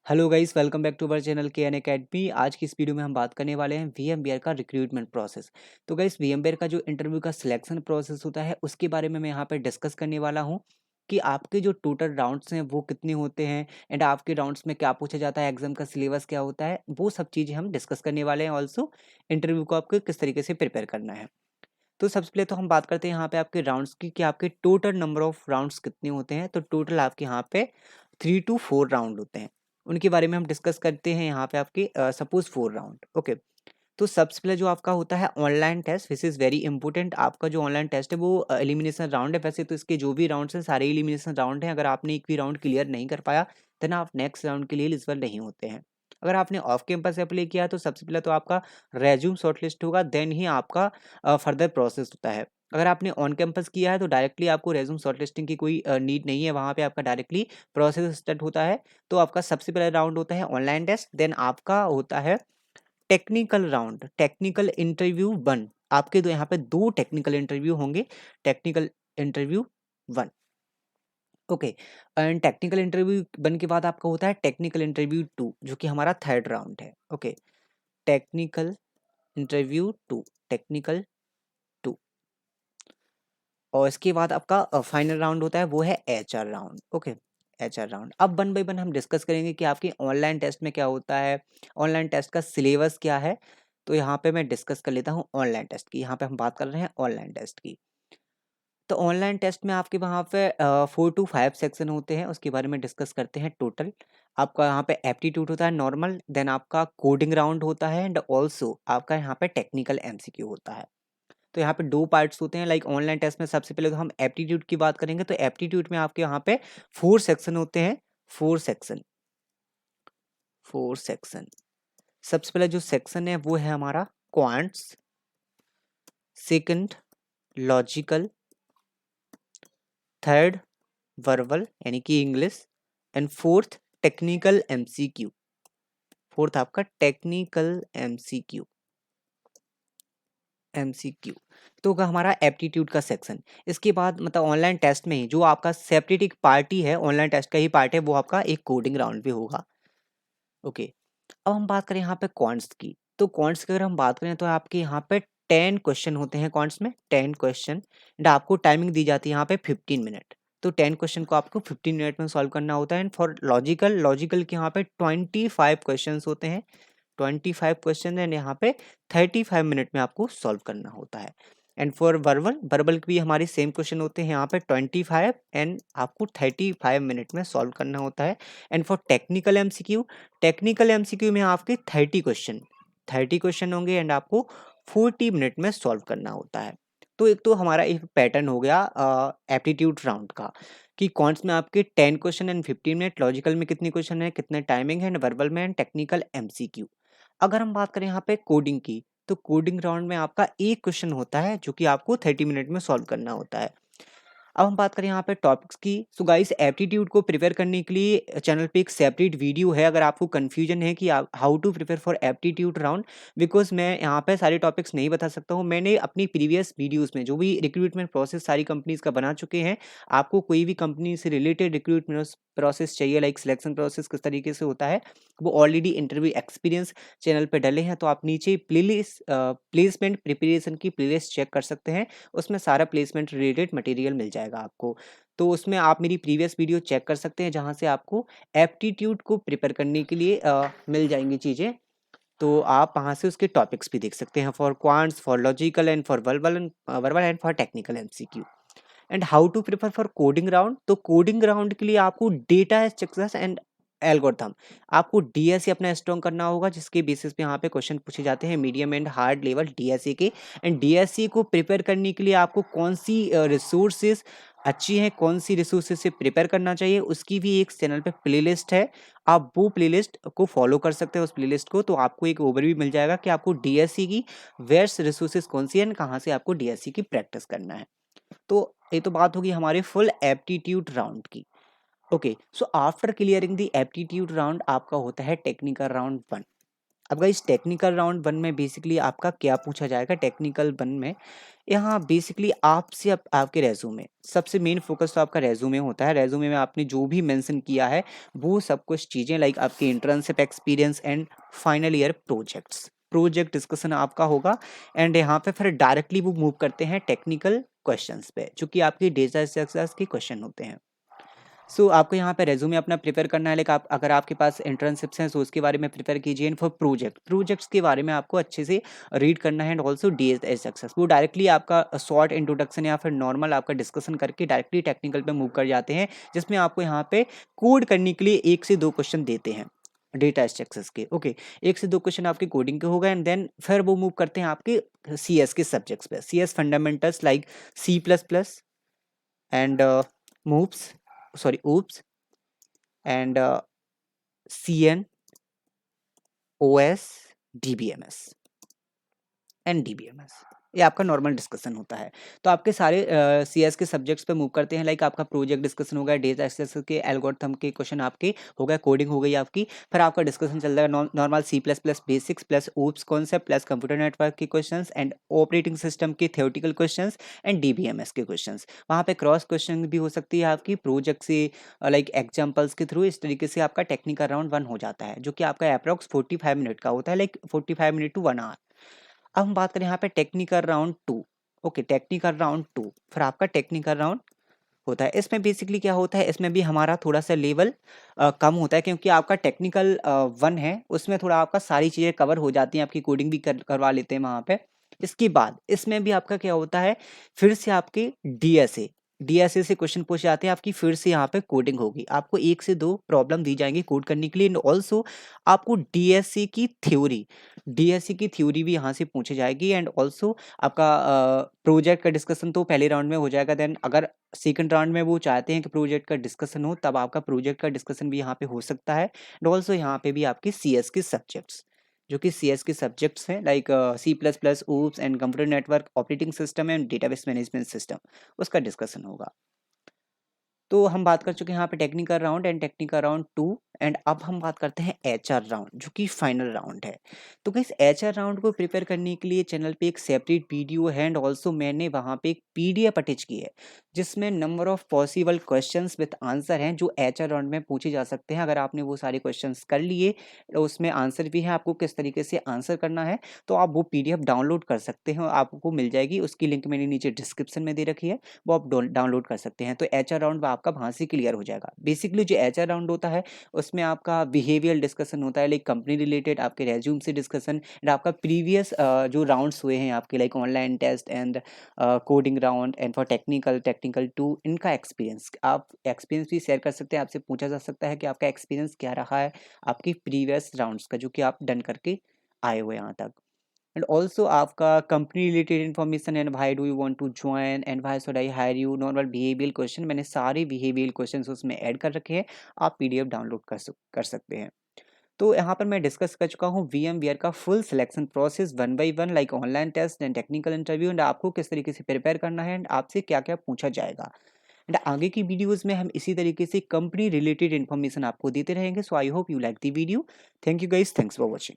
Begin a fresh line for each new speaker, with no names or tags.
Hello guys, welcome back to our channel K N academy. आज की इस video में हम बात करने वाले हैं वीएमबीआर का रिक्रूटमेंट प्रोसेस। तो गाइस, वीएमबीआर का जो इंटरव्यू का सिलेक्शन प्रोसेस होता है उसके बारे में मैं यहाँ पे डिस्कस करने वाला हूँ कि आपके जो टोटल राउंड्स हैं वो कितने होते हैं एंड आपके राउंड्स में क्या पूछा जाता है, एग्जाम का सिलेबस क्या होता है, वो सब चीज़ें हम डिस्कस करने वाले हैं। ऑल्सो इंटरव्यू को आपको किस तरीके से प्रिपेयर करना है। तो सबसे पहले तो हम बात करते हैं यहाँ पे आपके राउंड्स की कि आपके टोटल नंबर ऑफ राउंड्स कितने होते हैं। तो टोटल आपके यहाँ पे 3 to 4 राउंड होते हैं। उनके बारे में हम डिस्कस करते हैं यहाँ पे आपके सपोज 4 राउंड। ओके, तो सबसे पहले जो आपका होता है online test, which is very important. आपका जो ऑनलाइन टेस्ट है वो एलिमिनेशन राउंड है। वैसे तो इसके जो भी राउंड्स हैं सारे एलिमिनेशन राउंड हैं। अगर आपने एक भी राउंड क्लियर नहीं कर पाया देन आप नेक्स्ट राउंड के लिए एलिजिबल नहीं होते हैं। अगर आपने ऑफ कैंपस अप्लाई किया है तो सबसे पहले तो आपका रेज्यूम शॉर्टलिस्ट होगा, देन ही आपका फर्दर प्रोसेस होता है। अगर आपने ऑन कैंपस किया है तो डायरेक्टली आपको रेज्यूम शॉर्टलिस्टिंग की कोई नीड नहीं है, वहाँ पे आपका डायरेक्टली प्रोसेस स्टार्ट होता है। तो आपका सबसे पहला राउंड होता है ऑनलाइन टेस्ट, देन आपका होता है टेक्निकल राउंड, टेक्निकल इंटरव्यू 1। आपके तो यहाँ पे 2 टेक्निकल इंटरव्यू होंगे, technical interview 1। Okay, and technical interview 1 के बाद आपका होता है टेक्निकल इंटरव्यू 2, जो कि हमारा थर्ड राउंड है। Okay, technical interview 2, technical 2। और इसके बाद आपका फाइनल राउंड होता है वो है HR round. Okay, HR round. अब वन बाय वन हम डिस्कस करेंगे कि आपके ऑनलाइन टेस्ट में क्या होता है, ऑनलाइन टेस्ट का सिलेबस क्या है। तो यहाँ पे मैं डिस्कस कर लेता हूँ ऑनलाइन टेस्ट की। यहाँ पे हम बात कर रहे हैं ऑनलाइन टेस्ट की। तो ऑनलाइन टेस्ट में आपके वहाँ पे 4 to 5 सेक्शन होते हैं, उसके बारे में डिस्कस करते हैं। टोटल आपका यहाँ पे एप्टीट्यूड होता है नॉर्मल, देन आपका कोडिंग राउंड होता है एंड ऑल्सो आपका यहाँ पे टेक्निकल एमसीक्यू होता है। तो यहाँ पे 2 पार्ट्स होते हैं। लाइक ऑनलाइन टेस्ट में सबसे पहले तो हम एप्टीट्यूड की बात करेंगे। तो एप्टीट्यूड में आपके यहाँ पे 4 सेक्शन होते हैं। 4 सेक्शन, 4 सेक्शन। सबसे पहले जो सेक्शन है वो है हमारा quants, second logical, third verbal यानी कि English, and fourth technical MCQ. Fourth आपका टेक्निकल एमसीक्यू, एमसीक्यू। तो होगा हमारा एप्टीट्यूड का सेक्शन। इसके बाद मतलब ऑनलाइन टेस्ट में ही जो आपका सेपरेट एक पार्टी है, ऑनलाइन टेस्ट का ही पार्ट है, वो आपका एक कोडिंग राउंड भी होगा। ओके, अब हम बात करें यहाँ पे क्वांट्स की। तो क्वांट्स की अगर हम बात करें तो आपके यहाँ पे 10 क्वेश्चन होते हैं क्वांट्स में, 10 क्वेश्चन। एंड आपको टाइमिंग दी जाती है यहाँ पे 15 मिनट। तो 10 क्वेश्चन को आपको 15 मिनट में सॉल्व करना होता है। एंड फॉर लॉजिकल, लॉजिकल के यहाँ पे 25 क्वेश्चन होते हैं, 25 क्वेश्चन। एंड यहाँ पे 35 मिनट में आपको सॉल्व करना होता है। एंड फॉर वर्बल, वर्बल भी हमारे सेम क्वेश्चन होते हैं यहाँ पे 25, एंड आपको 35 मिनट में सॉल्व करना होता है। And for technical MCQ, technical MCQ में आपके 30 क्वेश्चन, 30 क्वेश्चन होंगे एंड आपको 40 मिनट में सॉल्व करना होता है। तो एक तो हमारा एक पैटर्न हो गया एप्टीट्यूड राउंड का कि कौनस में आपके 10 क्वेश्चन एंड 15 मिनट, लॉजिकल में कितने क्वेश्चन है, कितने टाइमिंग है, एंड वर्बल में एंड टेक्निकल एमसीक्यू। अगर हम बात करें यहाँ पे कोडिंग की, तो कोडिंग राउंड में आपका एक क्वेश्चन होता है जो कि आपको 30 मिनट में सॉल्व करना होता है। अब हम बात करें यहाँ पे टॉपिक्स की। सो गाइस, एप्टीट्यूड को प्रिपेयर करने के लिए चैनल पे एक सेपरेट वीडियो है। अगर आपको कंफ्यूजन है कि आप how to prepare for aptitude round, because मैं यहाँ पे सारे टॉपिक्स नहीं बता सकता हूँ। मैंने अपनी प्रीवियस वीडियोस में जो भी रिक्रूटमेंट प्रोसेस सारी कंपनीज का बना चुके हैं। आपको कोई भी कंपनी से रिलेटेड रिक्रूटमेंट प्रोसेस चाहिए, लाइक सिलेक्शन प्रोसेस किस तरीके से होता है, वो ऑलरेडी इंटरव्यू एक्सपीरियंस चैनल पे डले हैं। तो आप नीचे प्लेलिस्ट, प्लेसमेंट प्रिपरेशन की प्लेलिस्ट चेक कर सकते हैं। उसमें सारा प्लेसमेंट रिलेटेड मटेरियल मिल जाएगा आपको। तो उसमें आप मेरी प्रीवियस वीडियो चेक कर सकते हैं, जहाँ से आपको एप्टीट्यूड को प्रिपेयर करने के लिए मिल जाएंगी चीज़ें। तो आप वहाँ से उसके टॉपिक्स भी देख सकते हैं, for quants, for logical and for verbal and for technical MCQ. And how to prepare for coding round, तो कोडिंग राउंड के लिए आपको डेटा स्ट्रक्चर्स एंड एल्गोरिथम, आपको डीएसए अपना स्ट्रॉन्ग करना होगा, जिसके बेसिस पे यहाँ पे क्वेश्चन पूछे जाते हैं medium and hard level DSA के। एंड डीएसए को प्रिपेयर करने के लिए आपको कौन सी रिसोर्सेज अच्छी हैं, कौन सी रिसोर्सेज से प्रिपेयर करना चाहिए, उसकी भी एक चैनल पे प्लेलिस्ट है। आप वो प्लेलिस्ट को फॉलो कर सकते हैं, उस प्लेलिस्ट को। तो आपको एक ओवरव्यू मिल जाएगा कि आपको डीएसए की वेस्ट रिसोर्सेज कौन सी है, कहाँ से आपको डीएसए की प्रैक्टिस करना है। तो ये तो बात होगी हमारे फुल एप्टीट्यूड राउंड की। Okay, so after clearing the aptitude round आपका होता है टेक्निकल राउंड 1। अब गाइस टेक्निकल राउंड 1 में बेसिकली आपका क्या पूछा जाएगा टेक्निकल 1 में, यहाँ बेसिकली आपसे आपके रेज़्यूमे, सबसे मेन फ़ोकस तो आपका रेज़्यूमे होता है। रेज़्यूमे में आपने जो भी मेंशन किया है, वो सब कुछ चीज़ें लाइक आपकी internship experience and final year projects, project discussion आपका होगा। एंड यहाँ पे फिर डायरेक्टली वो मूव करते हैं टेक्निकल क्वेश्चंस पे, जो कि आपके डेटा स्ट्रक्चर्स के क्वेश्चन होते हैं। आपको यहाँ पे रेज़्यूमे अपना प्रिपेयर करना है, लाइक आप अगर आपके पास इंटर्नशिप्स हैं, उसके बारे में प्रिपेयर कीजिए। एंड फॉर प्रोजेक्ट्स के बारे में आपको अच्छे से रीड करना है। एंड ऑल्सो डीएस सक्सेस, वो डायरेक्टली आपका शॉर्ट इंट्रोडक्शन या फिर नॉर्मल आपका डिस्कशन करके डायरेक्टली टेक्निकल पे मूव कर जाते हैं, जिसमें आपको यहाँ पे कोड करने के लिए 1 से 2 क्वेश्चन देते हैं डेटा स्ट्रक्चर्स के। ओके, 1 से 2 क्वेश्चन आपके कोडिंग के हो गए। एंड देन फिर वो मूव करते हैं आपके सीएस के सब्जेक्ट्स पे, CS fundamentals like C plus plus and moves, sorry oops and CN, OS, DBMS and DBMS, ये आपका नॉर्मल डिस्कशन होता है। तो आपके सारे सीएस के सब्जेक्ट्स पे मूव करते हैं, लाइक आपका प्रोजेक्ट डिस्कशन हो गया, डेटा एक्सेस के एल्गोरिथम के क्वेश्चन आपके हो गए, कोडिंग हो गई आपकी। फिर आपका डिस्कशन चल जाएगा normal C plus plus basics plus oops concept plus computer network के क्वेश्चंस एंड ऑपरेटिंग सिस्टम के थ्योरेटिकल क्वेश्चंस एंड DBMS के क्वेश्चंस। वहाँ पे क्रॉस क्वेश्चन भी हो सकती है आपकी प्रोजेक्ट से, लाइक एग्जाम्पल्स के थ्रू। इस तरीके से आपका टेक्निकल राउंड 1 हो जाता है, जो कि आपका अप्रॉक्स 45 मिनट का होता है, लाइक 45 मिनट टू 1 आवर। अब हम बात करें यहाँ पे technical round 2। Okay, technical round 2 फिर आपका टेक्निकल राउंड होता है। इसमें बेसिकली क्या होता है, इसमें भी हमारा थोड़ा सा लेवल कम होता है, क्योंकि आपका टेक्निकल 1 है, उसमें थोड़ा आपका सारी चीज़ें कवर हो जाती हैं, आपकी कोडिंग भी करवा लेते हैं वहाँ पे। इसके बाद इसमें भी आपका क्या होता है, फिर से आपके डीएसए से क्वेश्चन पूछे जाते हैं आपकी, फिर से यहाँ पे कोडिंग होगी। आपको 1 से 2 प्रॉब्लम दी जाएंगी कोड करने के लिए। एंड ऑल्सो आपको डीएससी की थ्योरी भी यहाँ से पूछी जाएगी। एंड ऑल्सो आपका प्रोजेक्ट का डिस्कशन तो पहले राउंड में हो जाएगा। देन अगर सेकंड राउंड में वो चाहते हैं कि प्रोजेक्ट का डिस्कशन हो, तब आपका प्रोजेक्ट का डिस्कशन भी यहाँ पे हो सकता है। एंड ऑल्सो यहाँ पे भी आपकी सीएस के सब्जेक्ट्स, जो कि सीएस के सब्जेक्ट्स हैं, like C plus plus oops and computer network operating system and database management system, उसका डिस्कशन होगा। तो हम बात कर चुके हैं यहाँ पे technical round and technical round 2। And अब हम बात करते हैं एचआर राउंड, जो कि फाइनल राउंड है। तो गाइस एचआर राउंड को प्रिपेयर करने के लिए चैनल पे एक सेपरेट वीडियो है, एंड ऑल्सो मैंने वहाँ पे एक पीडीएफ अटैच की है, जिसमें number of possible questions with answer हैं, जो एचआर राउंड में पूछे जा सकते हैं। अगर आपने वो सारे क्वेश्चंस कर लिए, तो उसमें आंसर भी है, आपको किस तरीके से आंसर करना है, तो आप वो पीडीएफ डाउनलोड कर सकते हैं, आपको मिल जाएगी। उसकी लिंक मैंने नीचे डिस्क्रिप्शन में दे रखी है, वो आप डाउनलोड कर सकते हैं। तो एचआर राउंड आपका वहाँ से क्लियर हो जाएगा। बेसिकली जो एचआर राउंड होता है, उसमें आपका बिहेवियर डिस्कशन होता है, लाइक कंपनी रिलेटेड, आपके रेज्यूम से डिस्कशन, एंड आपका प्रीवियस जो राउंड्स हुए हैं आपके, like online test and coding round and for technical 2, इनका एक्सपीरियंस, आप एक्सपीरियंस भी शेयर कर सकते हैं। आपसे पूछा जा सकता है कि आपका एक्सपीरियंस क्या रहा है आपकी प्रीवियस राउंड्स का, जो कि आप डन करके आए हुए यहाँ तक। एंड ऑल्सो आपका company related information, and why do you want to join and why should I hire you, normal behavioural question, मैंने सारे बिहेवियल क्वेश्चंस उसमें ऐड कर रखे हैं, आप पीडीएफ डाउनलोड कर सकते हैं। तो यहाँ पर मैं डिस्कस कर चुका हूँ VMware का full selection process 1 by 1, like online test and technical interview, and आपको किस तरीके से प्रिपेयर करना है, एंड आपसे क्या क्या पूछा जाएगा। एंड आगे की वीडियोस में हम इसी तरीके से कंपनी रिलेटेड इन्फॉर्मेशन आपको देते रहेंगे। So I hope you like the video. Thank you guys, thanks for watching.